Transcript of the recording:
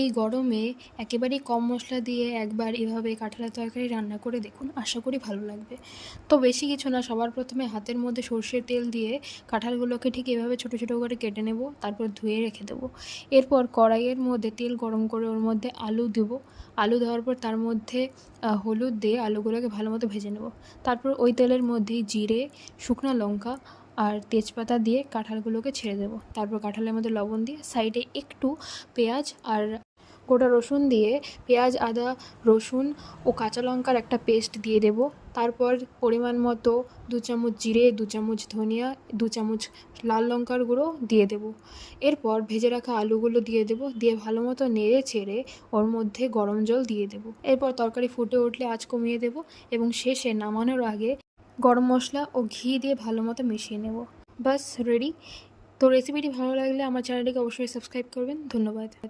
এই গরমে একেবারেই কম মশলা দিয়ে একবার এভাবে কাঁঠালের তরকারি রান্না করে দেখুন, আশা করি ভালো লাগবে। তো বেশি কিছু না, সবার প্রথমে হাতের মধ্যে সর্ষের তেল দিয়ে কাঁঠালগুলোকে ঠিক এভাবে ছোটো ছোটো করে কেটে নেব, তারপর ধুয়ে রেখে দেবো। এরপর কড়াইয়ের মধ্যে তেল গরম করে ওর মধ্যে আলু দেবো। আলু দেওয়ার পর তার মধ্যে হলুদ দিয়ে আলুগুলোকে ভালো মতো ভেজে নেব। তারপর ওই তেলের মধ্যেই জিরে, শুকনো লঙ্কা আর তেজপাতা দিয়ে কাঁঠালগুলোকে ছেড়ে দেবো। তারপর কাঁঠালের মধ্যে লবণ দিয়ে সাইডে একটু পেঁয়াজ আর গোটা রসুন দিয়ে পেঁয়াজ, আদা, রসুন ও কাঁচা লঙ্কার একটা পেস্ট দিয়ে দেব। তারপর পরিমাণ মতো 2 চামচ জিরে, 2 চামচ ধনিয়া, 2 চামচ লাল লঙ্কার গুঁড়ো দিয়ে দেব। এরপর ভেজে রাখা আলুগুলো দিয়ে দেব, দিয়ে ভালো মতো নেড়ে চেড়ে ওর মধ্যে গরম জল দিয়ে দেব। এরপর তরকারি ফুটে উঠলে আঁচ কমিয়ে দেব এবং শেষে নামানোর আগে গরম মশলা ও ঘি দিয়ে ভালো মতো মিশিয়ে নেব। বাস রেডি। তো রেসিপিটি ভালো লাগলে আমার চ্যানেলটিকে অবশ্যই সাবস্ক্রাইব করবেন। ধন্যবাদ।